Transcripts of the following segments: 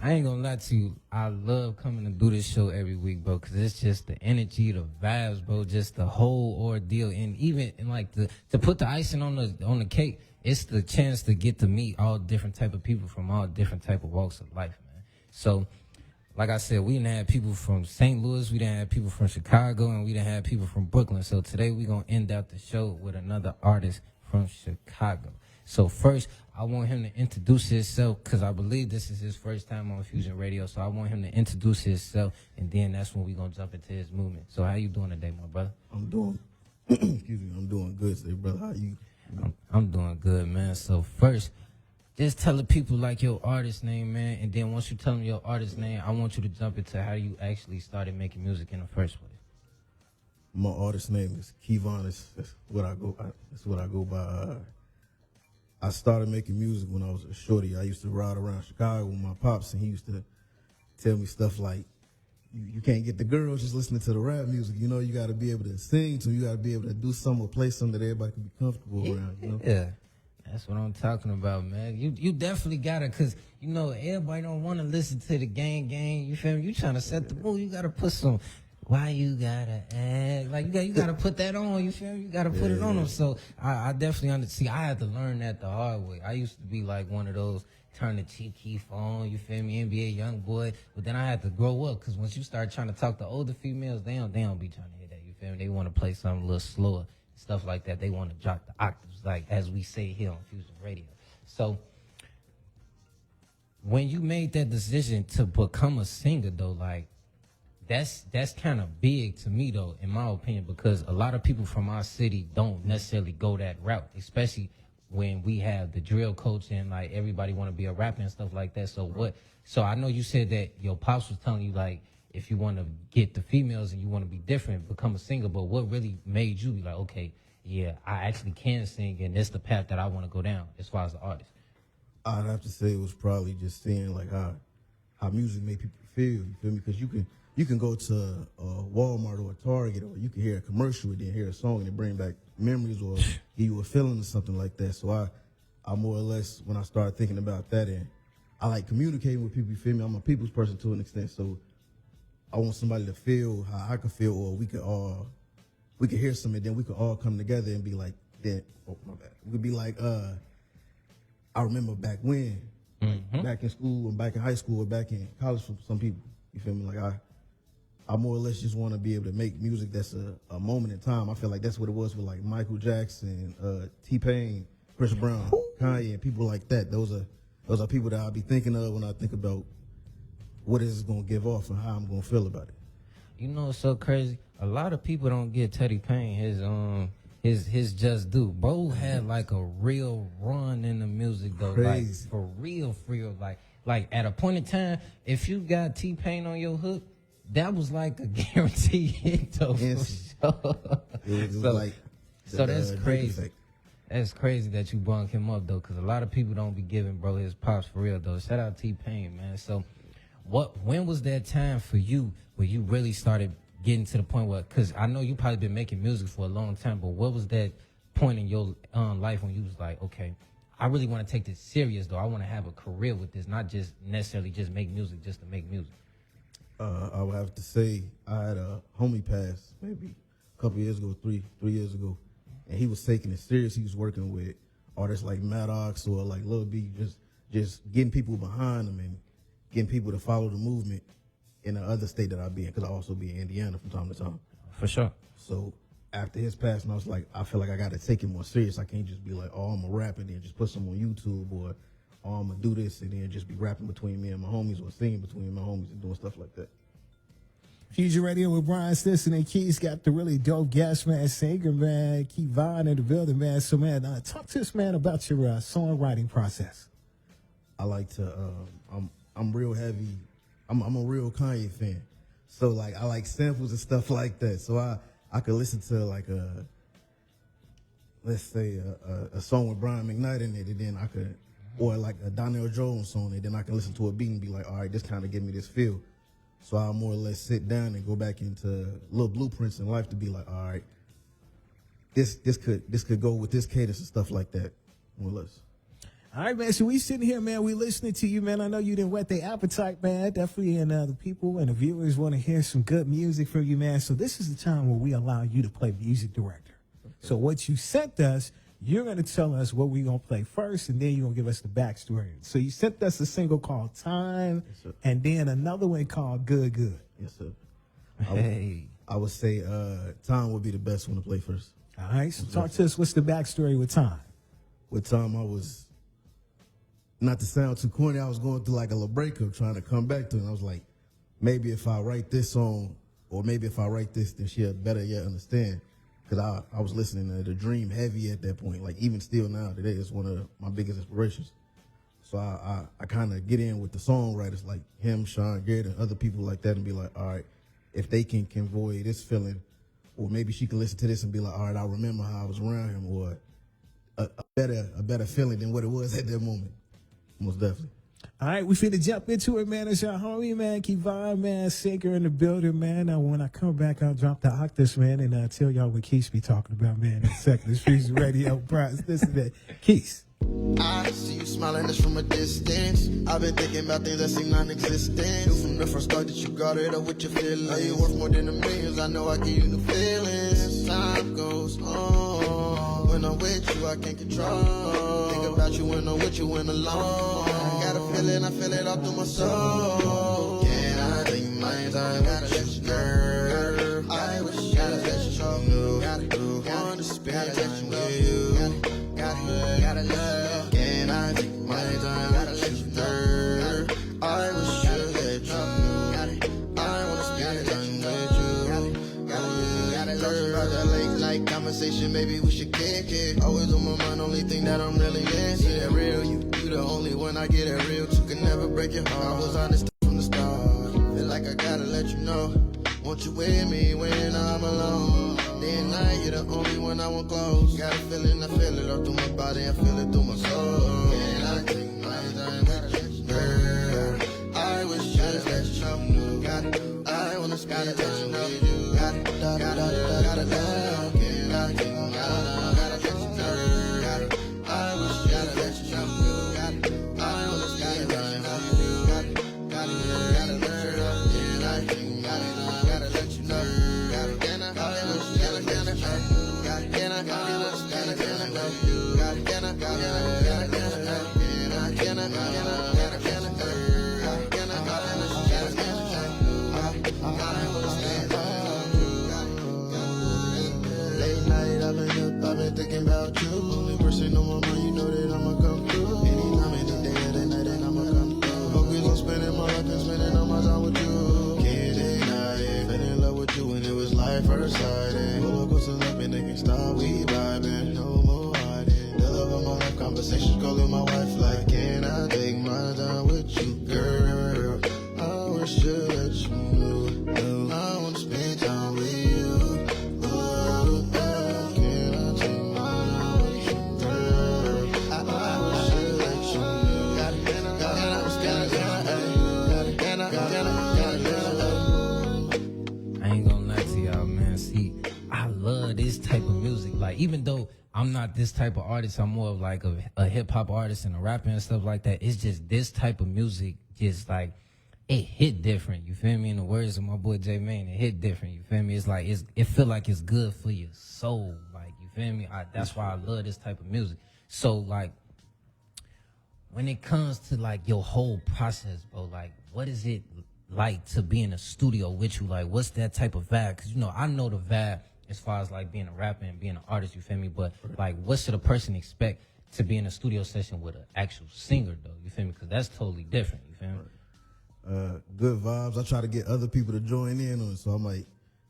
I ain't gonna lie to you. I love coming to do this show every week, bro, because it's just the energy, the vibes, bro, just the whole ordeal, and even and like to put the icing on the cake. It's the chance to get to meet all different type of people from all different type of walks of life, man. So, like I said, we done had people from St. Louis, we done had people from Chicago, and we done had people from Brooklyn. So today we gonna end out the show with another artist from Chicago. So first, I want him to introduce himself because I believe this is his first time on Fusion Radio. So I want him to introduce himself, and then that's when we gonna jump into his movement. So how you doing today, my brother? I'm doing, excuse me, I'm doing good today, brother. How you? I'm doing good, man. So first, just tell the people like your artist name, man, and then once you tell them your artist name, I want you to jump into how you actually started making music in the first place. My artist name is Kevion. That's what I go. That's what I go by. I started making music when I was a shorty. I used to ride around Chicago with my pops, and he used to tell me stuff like, you can't get the girls just listening to the rap music. You know, you got to be able to sing to. You got to be able to do something or play something that everybody can be comfortable around. You know? Yeah, that's what I'm talking about, man. You definitely got to, because, you know, everybody don't want to listen to the gang. You feel me? You trying to set the mood. You got to put some, why you got to act? Like, you got to put that on. You feel me? You got to put it on them. So I definitely understand. I had to learn that the hard way. I used to be like one of those, turn the cheap keef on, you feel me, NBA young boy. But then I had to grow up, because once you start trying to talk to older females, they don't be trying to hear that, you feel me? They want to play something a little slower, stuff like that. They want to drop the octaves, like as we say here on Fusion Radio. So when you made that decision to become a singer, though, like, that's kind of big to me, though, in my opinion, because a lot of people from our city don't necessarily go that route, especially when we have the drill coach and like everybody want to be a rapper and stuff like that. So I know you said that your pops was telling you, like, if you want to get the females and you want to be different, become a singer. But what really made you be like, okay, yeah, I actually can sing, and it's the path that I want to go down as far as the artist? I'd have to say it was probably just seeing like how music make people feel. You feel me? Because you can go to a Walmart or a Target, or you can hear a commercial and then hear a song and it bring back memories or give you a feeling or something like that. So I more or less, when I started thinking about that, and I like communicating with people, you feel me? I'm a people's person to an extent, so I want somebody to feel how I could feel, or we could hear something, then we could all come together and be like, my bad. We could be like, I remember back when, like, back in school and back in high school or back in college for some people, you feel me? Like I more or less just want to be able to make music that's a moment in time. I feel like that's what it was with like Michael Jackson, T-Pain, Chris Brown, Kanye, and people like that. Those are people that I'll be thinking of when I think about what is it going to give off and how I'm going to feel about it. You know, it's so crazy. A lot of people don't give Teddy Payne his just due. Bro had like a real run in the music, though. Crazy. Like for real, like at a point in time, if you got T-Pain on your hook, that was like a guaranteed hit, though, for sure. It was so that's crazy. That's crazy that you brought him up, though, because a lot of people don't be giving bro his props for real, though. Shout out T-Pain, man. So when was that time for you where you really started getting to the point where, because I know you probably been making music for a long time, but what was that point in your life when you was like, okay, I really want to take this serious, though. I want to have a career with this, not just necessarily just make music just to make music. I would have to say I had a homie pass maybe a couple years ago, three years ago, and he was taking it serious. He was working with artists like Maddox or like Lil B, just getting people behind him and getting people to follow the movement in the other state that I be in, because I also be in Indiana from time to time. For sure. So after his passing, I was like, I feel like I got to take it more serious. I can't just be like, oh, I'm a rapper and then just put some on YouTube, or oh, I'm going to do this and then just be rapping between me and my homies, or singing between my homies and doing stuff like that. Fusion Radio with Brian Stinson and Keys got the really dope guest, man, singer, man, Kevion in the building, man. So, man, talk to us, man, about your songwriting process. I like to, I'm real heavy. I'm a real Kanye fan. So, like, I like samples and stuff like that. So I could listen to, like, let's say a song with Brian McKnight in it, and then I could, or like a Donnell Jones song, and then I can listen to a beat and be like, all right, this kind of give me this feel. So I more or less sit down and go back into little blueprints in life to be like, all right, this could go with this cadence and stuff like that, more or less. All right, man. So we sitting here, man. We listening to you, man. I know you didn't whet their appetite, man. Definitely, and the people and the viewers want to hear some good music from you, man. So this is the time where we allow you to play music director. Okay. So what you sent us, you're going to tell us what we're going to play first, and then you're going to give us the backstory. So you sent us a single called Time, Yes, and then another one called Good Good. Yes, sir. Hey. I would say Time would be the best one to play first. All right, so talk to us. What's the backstory with Time? With Time, I was, not to sound too corny, I was going through like a little breakup trying to come back to it. And I was like, maybe if I write this song, or maybe if I write this, then she'll better yet understand. Because I was listening to The Dream heavy at that point. Like, even still now, today, it's one of my biggest inspirations. So I kind of get in with the songwriters like him, Sean Garrett, and other people like that and be like, all right, if they can convey this feeling, or maybe she can listen to this and be like, all right, I remember how I was around him, or a better feeling than what it was at that moment. Most definitely. All right, we finna jump into it, man. It's our homie, man, Kevion, man, Singer in the building, man. Now, when I come back, I'll drop the octave, man, and tell y'all what Keith be talking about, man, in a second. This Fusion Radio Prize. Listen to that. Keith. I see you smiling just from a distance. I've been thinking about things that seem non-existent. Knew from the first start that you got it up with your feelings. Are you worth more than the millions? I know I give you new feelings. Time goes on. When I'm with you, I can't control. Think about you when I'm with you when alone. Got a feeling, I feel it all through my soul. Yeah, I think my time gotta let you know. I wish I could let you know. Wanna spend time with you. Gotta love. And I think my time gotta let you know. I wish I could let you know. I wanna spend time with you. Gotta love. About that late conversation, maybe we should kick it. Always on my mind, only thing that I'm really missing. That real you the only one I get it real to. Can never break your heart. I was honest from the start. Feel like I gotta let you know. Want you with me when I'm alone. Day and night, you're the only one I want close. Got a feeling, I feel it all through my body, I feel it through my soul. And I take my time, gotta let you know. I wish I could let you know. Got it, I wanna spend time with you. Got it, gotta love. And I take my time, gotta let you know. Got it, I wish I could let you know. Got it, I wanna spend time with you. Got it, gotta love. And I take my time, gotta let you know. Got it, and I wish I could let you know. Got it, and I wish I could let you know. Got it, and I wish I could let you know. And I late night, I've been thinking about you. Only person on my mind, you know that I'ma come through. Anytime, any day, every night, and I'ma come through. Focus on spending my life and spending all my time with you. Can't deny it. Fell in love with you and it was life first sight. Roller coaster life, and they can't stop. We vibing, no more hiding. The love of my life, conversations calling my wife like, can I take my time with you, girl? I wish I let you know. I wanna spend time with you. Type of music, like, even though I'm not this type of artist, I'm more of like a hip-hop artist and a rapper and stuff like that. It's just this type of music, just like, it hit different, you feel me? In the words of my boy J Mane, it hit different, you feel me? It's like, it feel like it's good for your soul, like, you feel me? That's why I love this type of music. So, like, when it comes to like your whole process, bro, like, what is it like to be in a studio with you? Like, what's that type of vibe? Because, you know, I know the vibe as far as like being a rapper and being an artist, you feel me? But like, what should a person expect to be in a studio session with an actual singer, though? You feel me? Because that's totally different, you feel me? Good vibes. I try to get other people to join in on it, so I might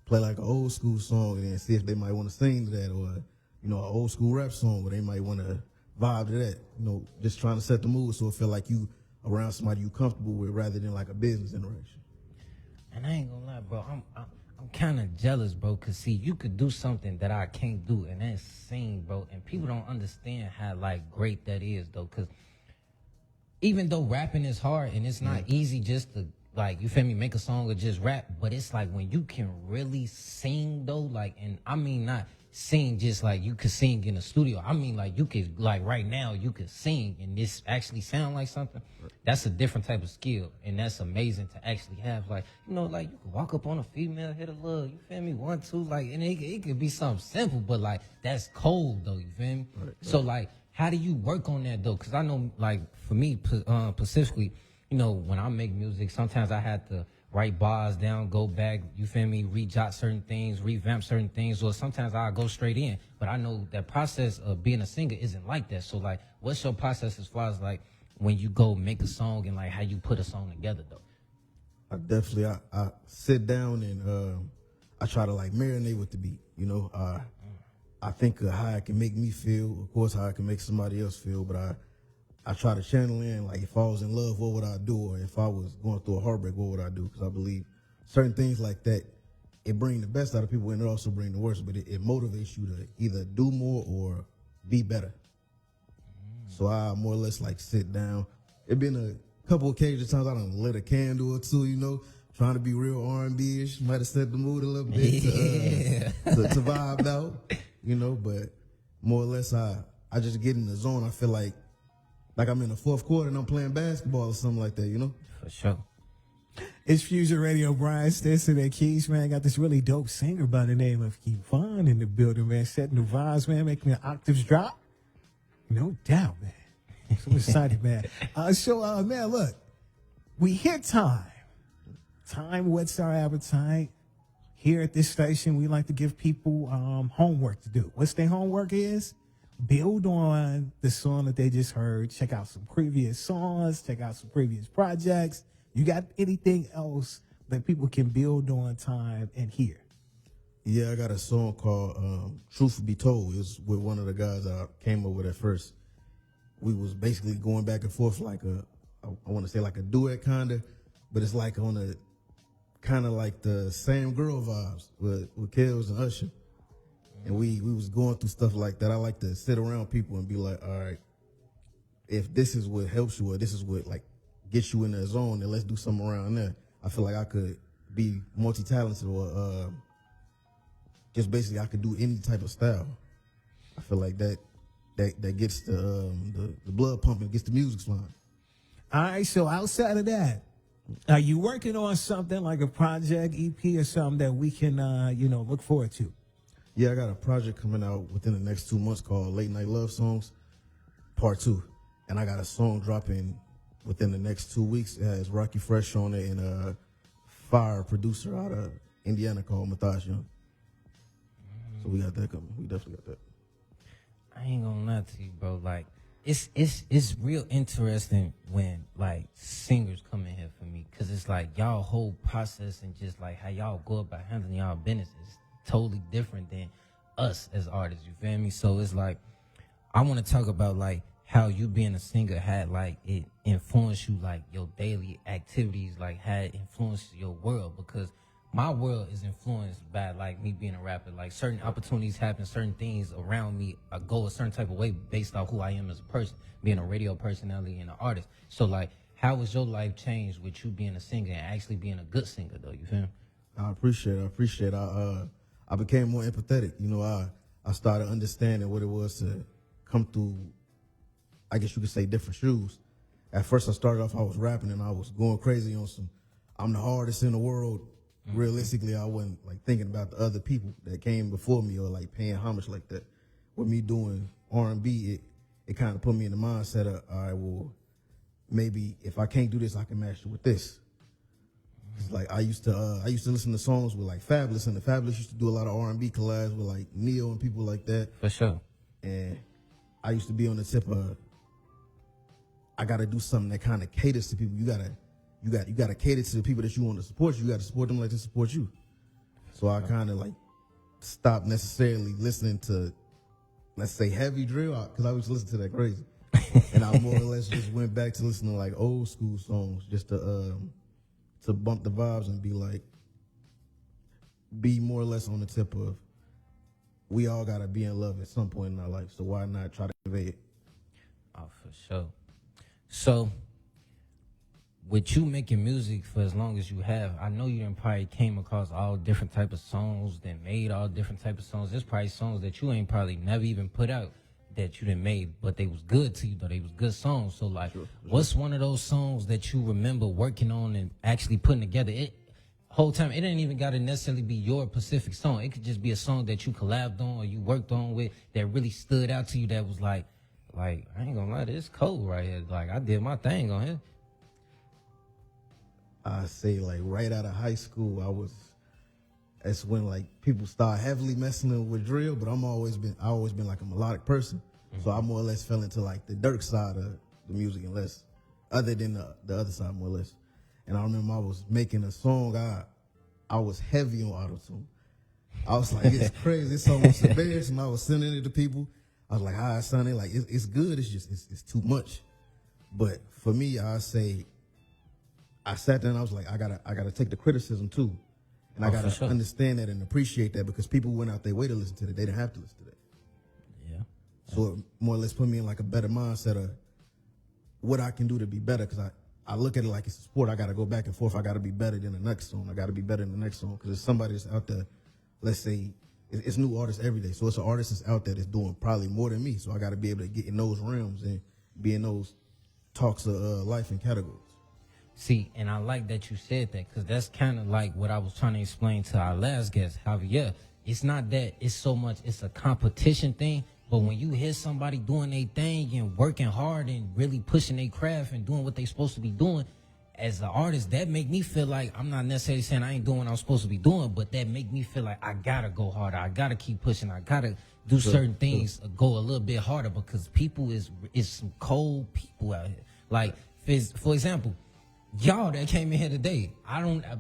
play like an old school song and then see if they might want to sing to that, or, you know, an old school rap song where they might want to vibe to that. You know, just trying to set the mood so it feel like you around somebody you comfortable with rather than like a business interaction. And I ain't gonna lie, bro, I'm kind of jealous, bro, because, see, you could do something that I can't do, and that's sing, bro. And people don't understand how, like, great that is, though, because even though rapping is hard and it's not easy just to, like, you feel me, make a song or just rap, but it's like when you can really sing, though, like, and I mean not sing just like you could sing in a studio. I mean, like you could, like right now, you could sing and this actually sound like something. That's a different type of skill, and that's amazing to actually have. Like, you know, like you could walk up on a female, hit a little, you feel me, 1, 2, like, and it could be something simple, but like that's cold though. You feel me? Right. So like, how do you work on that though? Because I know, like for me specifically, you know, when I make music, sometimes I had to write bars down, go back, you feel me, re-jot certain things, revamp certain things, or sometimes I'll go straight in. But I know that process of being a singer isn't like that. So, like, what's your process as far as, like, when you go make a song and, like, how you put a song together, though? I sit down and I try to, like, marinate with the beat, you know. I think of how it can make me feel, of course, how it can make somebody else feel, but I try to channel in, like, if I was in love, what would I do? Or if I was going through a heartbreak, what would I do? Because I believe certain things like that, it brings the best out of people and it also brings the worst, but it motivates you to either do more or be better. So I more or less, like, sit down. It been a couple occasions times I done lit a candle or two, you know, trying to be real R&B-ish. Might have set the mood a little bit to vibe out, you know, but more or less I just get in the zone. I feel like I'm in the fourth quarter and I'm playing basketball or something like that, you know? For sure. It's Fusion Radio, Brian Stinson and Keys, man. Got this really dope singer by the name of Kevion in the building, man. Setting the vibes, man. Making the octaves drop. No doubt, man. So excited, man. Man, look. We hit time. Time whets our appetite. Here at this station, we like to give people homework to do. What's their homework is? Build on the song that they just heard. Check out some previous songs. Check out some previous projects. You got anything else that people can build on time and hear? Yeah, I got a song called Truth Be Told. It was with one of the guys I came up with at first. We was basically going back and forth like I want to say like a duet kind of, but it's like on a kind of like the Sam Girl vibes with Kels and Usher. And we was going through stuff like that. I like to sit around people and be like, all right, if this is what helps you or this is what like gets you in that zone, then let's do something around there. I feel like I could be multi-talented or just basically I could do any type of style. I feel like that gets the blood pumping, gets the music flowing. All right, so outside of that, are you working on something like a project, EP, or something that we can, look forward to? Yeah, I got a project coming out within the next 2 months called Late Night Love Songs, Part 2. And I got a song dropping within the next 2 weeks. It has Rocky Fresh on it and a fire producer out of Indiana called Matthias Young. So we got that coming. We definitely got that. I ain't gonna lie to you, bro. Like, it's real interesting when, like, singers come in here for me. Because it's like y'all whole process and just, like, how y'all go about handling y'all business is totally different than us as artists, you feel me? So it's like, I want to talk about, like, how you being a singer had, like, it influenced you, like, your daily activities, like, how it influenced your world. Because my world is influenced by, like, me being a rapper. Like, certain opportunities happen, certain things around me go a certain type of way based off who I am as a person, being a radio personality and an artist. So, like, how was your life changed with you being a singer and actually being a good singer, though? You feel me? I appreciate it. I became more empathetic. You know, I started understanding what it was to come through, I guess you could say, different shoes. At first, I started off, I was rapping and I was going crazy on some, I'm the hardest in the world. Mm-hmm. Realistically, I wasn't like thinking about the other people that came before me or like paying homage like that. With me doing R&B, it kind of put me in the mindset of, all right, well, maybe if I can't do this, I can match it with this. It's like I used to listen to songs with like Fabulous, and the Fabulous used to do a lot of R&B collabs with like Neo and people like that. For sure. And I used to be on the tip of, I got to do something that kind of caters to people. You gotta cater to the people that you want to support. You got to support them like they support you. So I kind of like stopped necessarily listening to, let's say, heavy drill, because I used to listen to that crazy. And I more or less just went back to listening to like old school songs just to bump the vibes and be more or less on the tip of, we all gotta be in love at some point in our life, so why not try to convey it? Oh, for sure. So, with you making music for as long as you have, I know you done probably came across all different type of songs, that made all different type of songs. There's probably songs that you ain't probably never even put out that you done made, but they was good to you, though. They was good songs. So, like, what's one of those songs that you remember working on and actually putting together? It whole time, it ain't even got to necessarily be your Pacific song. It could just be a song that you collabed on or you worked on with that really stood out to you, that was like, I ain't gonna lie, this cold right here. Like, I did my thing on here. I say like right out of high school, that's when like people start heavily messing with drill, but I always been like a melodic person. So I more or less fell into like the Dirk side of the music and less, other than the other side more or less. And I remember I was making a song, I was heavy on auto-tune. I was like, it's crazy, it's almost embarrassing. I was sending it to people. I was like, it sounded like it's good, it's too much. But for me, I say, I sat there and I was like, I gotta take the criticism too. And I gotta understand that and appreciate that, because people went out their way to listen to that. They didn't have to listen to that. Yeah. So it more or less put me in like a better mindset of what I can do to be better, because I look at it like it's a sport. I gotta go back and forth. I gotta be better than the next song. I gotta be better than the next song, because there's somebody that's out there, let's say, it's new artists every day. So it's an artist that's out there that's doing probably more than me. So I gotta be able to get in those realms and be in those talks of life and categories. See, and I like that you said that, because that's kind of like what I was trying to explain to our last guest, Javier. It's not that it's so much, it's a competition thing, but when you hear somebody doing their thing and working hard and really pushing their craft and doing what they supposed to be doing, as an artist, that make me feel like, I'm not necessarily saying I ain't doing what I'm supposed to be doing, but that make me feel like I gotta go harder. I gotta keep pushing. I gotta do certain things, go a little bit harder, because people is some cold people out here. Like, for example, y'all that came in here today,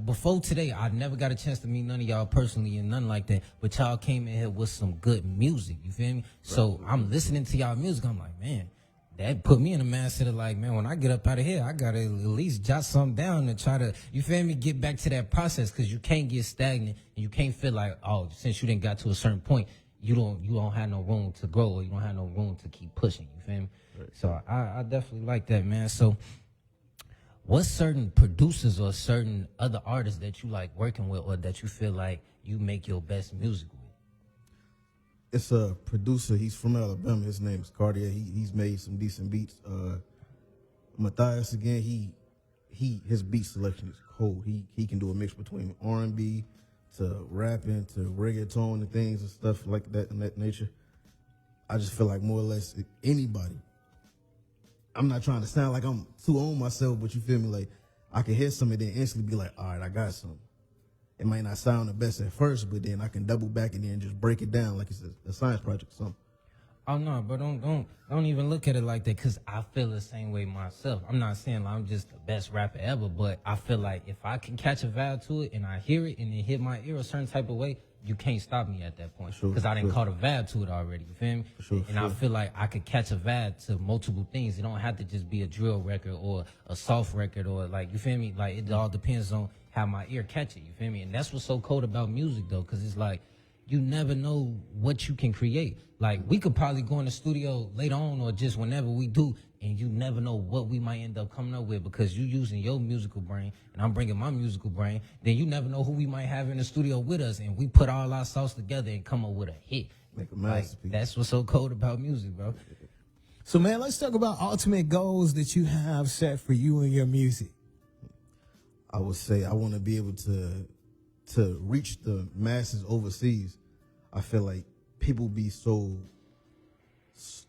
before today, I never got a chance to meet none of y'all personally and nothing like that, but y'all came in here with some good music, you feel me? Right. So I'm listening to y'all music, I'm like, man, that put me in a mindset of like, man, when I get up out of here, I gotta at least jot something down to try to, you feel me, get back to that process, because you can't get stagnant and you can't feel like, oh, since you didn't got to a certain point, you don't have no room to grow, or you don't have no room to keep pushing, you feel me? Right. So I definitely like that, man. So what's certain producers or certain other artists that you like working with, or that you feel like you make your best music with? It's a producer. He's from Alabama. His name is Cartier. He's made some decent beats. Matthias, again, his beat selection is cold. He can do a mix between R&B to rapping to reggaeton and things and stuff like that in that nature. I just feel like more or less anybody. I'm not trying to sound like I'm too on myself, but you feel me? Like, I can hear something and then instantly be like, all right, I got something. It might not sound the best at first, but then I can double back and then just break it down like it's a science project or something. Oh no, but don't even look at it like that, because I feel the same way myself. I'm not saying like I'm just the best rapper ever, but I feel like if I can catch a vibe to it and I hear it and it hit my ear a certain type of way, you can't stop me at that point, because I didn't caught a vibe to it already. You feel me? I feel like I could catch a vibe to multiple things. It don't have to just be a drill record or a soft record, or like, you feel me? Like, it all depends on how my ear catch it. You feel me? And that's what's so cool about music, though, because it's like, you never know what you can create. Like, we could probably go in the studio later on, or just whenever we do, and you never know what we might end up coming up with, because you using your musical brain and I'm bringing my musical brain. Then you never know who we might have in the studio with us, and we put all our sauce together and come up with a hit. Make a masterpiece. Like, that's what's so cold about music, bro. So, man, let's talk about ultimate goals that you have set for you and your music. I would say I want to be able to reach the masses overseas. I feel like people be so,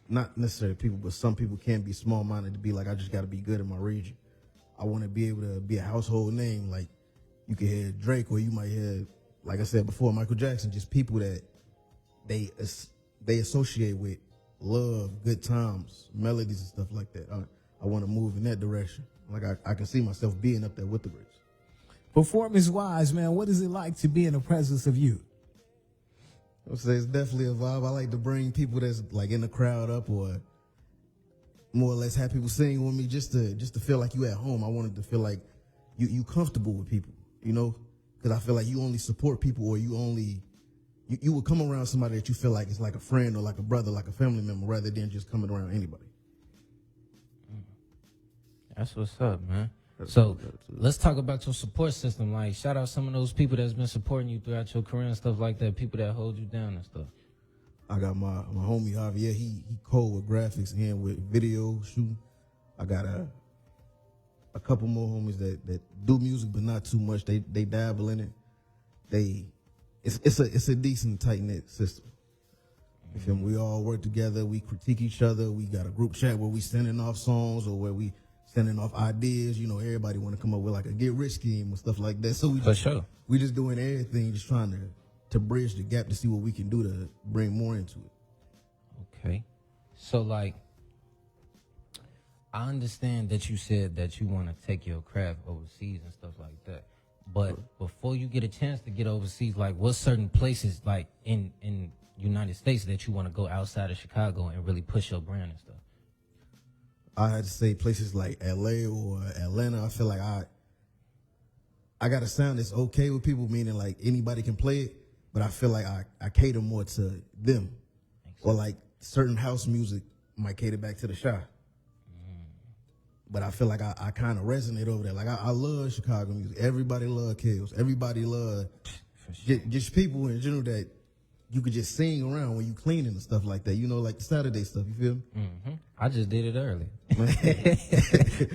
not necessarily people, but some people can be small-minded to be like, I just got to be good in my region. I want to be able to be a household name. Like, you can hear Drake, or you might hear, like I said before, Michael Jackson, just people that they associate with love, good times, melodies and stuff like that. I want to move in that direction. Like, I can see myself being up there with the greats. Performance-wise, man, what is it like to be in the presence of you? I would say it's definitely a vibe. I like to bring people that's like in the crowd up, or more or less have people sing with me, just to feel like you at home. I wanted to feel like you comfortable with people, you know, because I feel like you only support people, or you would come around somebody that you feel like is like a friend or like a brother, like a family member, rather than just coming around anybody. That's what's up, man. So let's talk about your support system. Like, shout out some of those people that's been supporting you throughout your career and stuff like that. People that hold you down and stuff. I got my homie Javier. He cold with graphics and with video shooting. I got a couple more homies that do music but not too much. They dabble in it. It's a decent tight knit system. You feel me? We all work together. We critique each other. We got a group chat where we sending off songs or where we sending off ideas. You know, everybody want to come up with like a get rich scheme and stuff like that. So we just doing everything, just trying to bridge the gap to see what we can do to bring more into it. Okay. So, like, I understand that you said that you want to take your craft overseas and stuff like that. But before you get a chance to get overseas, like, what certain places, like, in United States that you want to go outside of Chicago and really push your brand and stuff? I had to say places like LA or Atlanta. I feel like I got a sound that's okay with people, meaning like anybody can play it, but I feel like I cater more to them. Or like certain house music might cater back to the Chi. But I feel like I kind of resonate over there. Like I love Chicago music. Everybody love Kills. Everybody love just people in general that you could just sing around when you cleaning and stuff like that. You know, like the Saturday stuff. You feel me? Mm-hmm. I just did it earlier.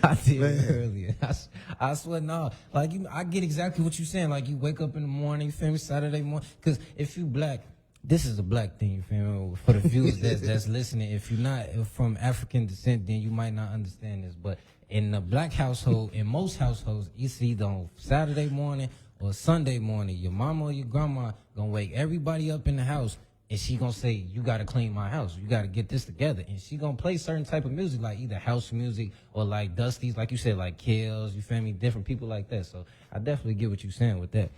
I did it earlier. I swear, no. Like, I get exactly what you're saying. Like, you wake up in the morning, you feel me, Saturday morning. Because if you black, this is a black thing, you feel me? For the viewers that's listening, if you're not from African descent, then you might not understand this. But in the black household, in most households, it's either on Saturday morning or Sunday morning. Your mama or your grandma gonna wake everybody up in the house, and she gonna say, you gotta clean my house. You gotta get this together. And she gonna play certain type of music, like either house music or like Dusty's, like you said, like Kills, you feel me? Different people like that. So I definitely get what you're saying with that.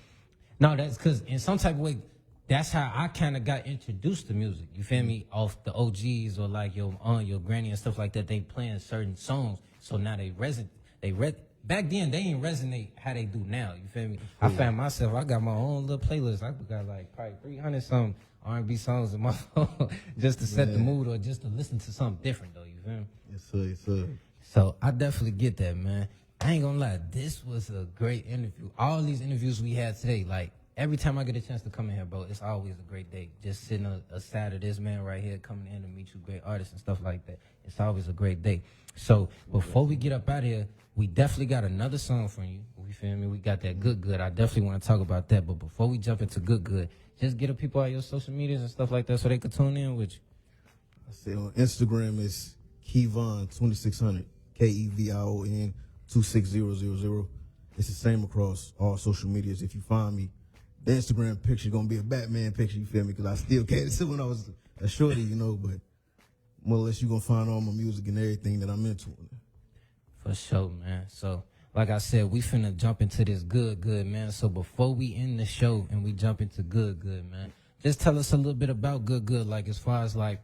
No, that's because in some type of way, that's how I kind of got introduced to music. You feel me? Off the OGs or like your aunt, your granny and stuff like that. They playing certain songs. So now they back then, they ain't resonate how they do now. You feel me? I found myself, I got my own little playlist. I got like probably 300 some R&B songs in my phone just to set the mood or just to listen to something different, though. You feel me? Yes, sir. Yes, sir. So I definitely get that, man. I ain't gonna lie. This was a great interview. All these interviews we had today, like, every time I get a chance to come in here, bro, it's always a great day. Just sitting aside of this man right here, coming in to meet you great artists and stuff like that. It's always a great day. So before we get up out of here, we definitely got another song from you. You feel me? We got that Good Good. I definitely want to talk about that. But before we jump into Good Good, just get the people out your social medias and stuff like that so they could tune in with you. I say on Instagram is Kevion2600, Kevion 26000. It's the same across all social medias. If you find me, the Instagram picture gonna be a Batman picture, you feel me? Because I still catered to when I was a shorty, you know, but more or less you gonna find all my music and everything that I'm into. For sure, man. So, like I said, we finna jump into this Good Good, man. So before we end the show and we jump into Good Good, man, just tell us a little bit about Good Good, like as far as like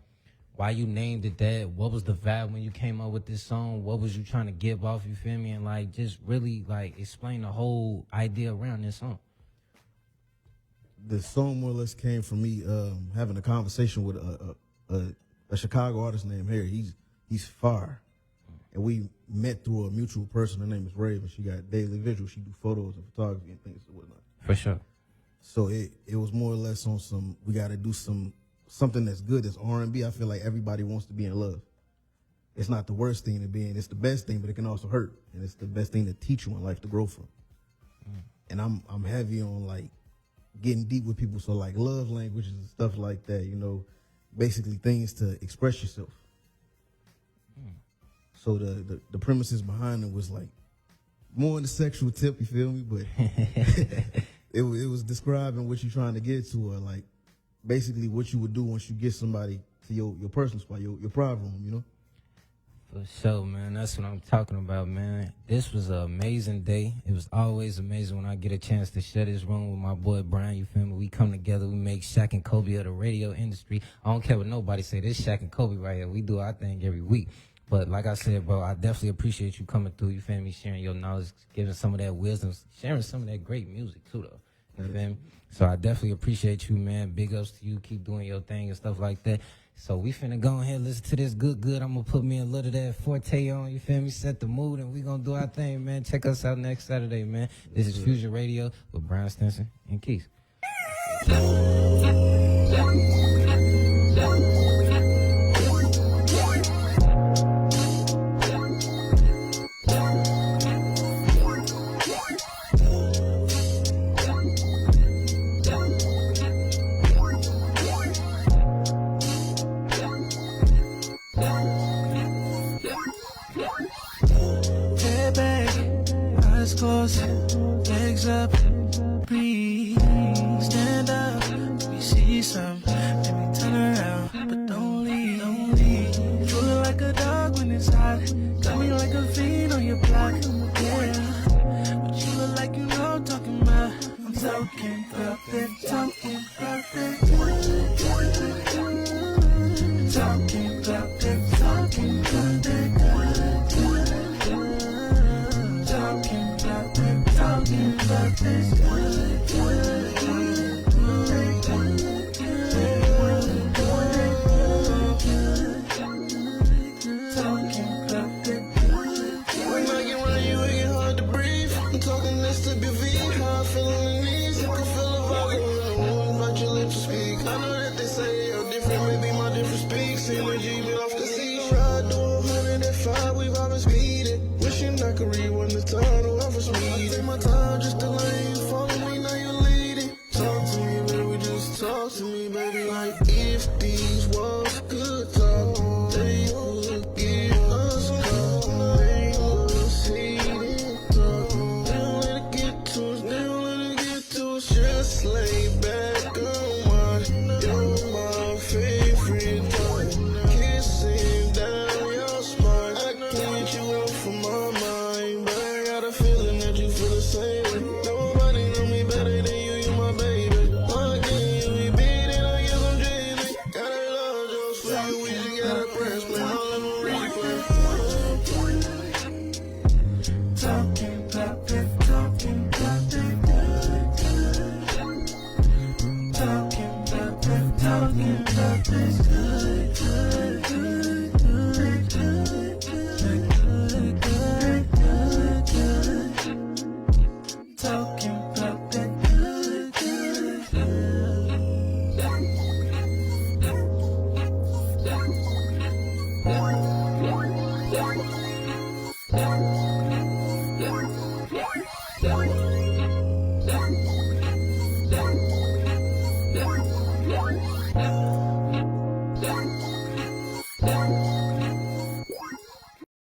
why you named it that, what was the vibe when you came up with this song, what was you trying to give off, you feel me? And like just really like explain the whole idea around this song. The song more or less came from me having a conversation with a Chicago artist named Harry. He's fire. And we met through a mutual person. Her name is Raven. She got daily visual. She do photos and photography and things and whatnot. For sure. So it was more or less on some, we got to do something that's good, that's R&B. I feel like everybody wants to be in love. It's not the worst thing to be in. It's the best thing, but it can also hurt. And it's the best thing to teach you in life, to grow from. And I'm heavy on like getting deep with people. So like love languages and stuff like that, you know, basically things to express yourself. So the premises behind it was like more on the sexual tip, you feel me? But it was describing what you're trying to get to, or like basically what you would do once you get somebody to your personal spot, your private room, you know? For sure, man. That's what I'm talking about, man. This was an amazing day. It was always amazing when I get a chance to share this room with my boy Brian, you feel me? We come together, we make Shaq and Kobe of the radio industry. I don't care what nobody say. This Shaq and Kobe right here. We do our thing every week. But like I said, bro, I definitely appreciate you coming through, you feel me, sharing your knowledge, giving some of that wisdom, sharing some of that great music too, though. You feel me? So I definitely appreciate you, man. Big ups to you. Keep doing your thing and stuff like that. So we finna go ahead and listen to this good. I'm gonna put me a little of that Forte on, you feel me? Set the mood, and we gonna do our thing, man. Check us out next Saturday, man. This is Fusion Radio with Brian Stinson and Keith. Head back, eyes closed, legs up, breathe. Stand up, let me see some. Let me turn around, but don't leave, don't leave. Drooling like a dog when it's hot. Got me like a fiend on your block, yeah. But you look like you know I'm talking about. I'm talking about that, talking about that. Talking about that, talking about that. Talking about this good, good, good, talking about that good. When I get around you, it get hard to breathe. I'm talking this to be V, how I feel on the knees. You can feel the vibe in the room, but your lips to speak. I know that they say you're different, maybe my difference speaks. Energy, but off the seat. Ride to 105, we vibing speeding. Wishing I could rewind the time to ever speed. Take my time just to let you follow me, now you're leading. Talk to me, baby, just talk to me, baby. Like if these walls could talk, they would give us love. They would see it talk. They don't let it get to us, they don't let it get to us. Just lay back and watch. You're my favorite part. Kissing down your spine. I can't get you out from my mind, but I got a feeling that you feel the same way. Nobody know me better than you, you my baby. Again, you be beating, I guess I'm dreaming. Got a love just for you, we just gotta press play. All of them replay. Talking about that, talking about that good, good. Talking about that, talking about this good.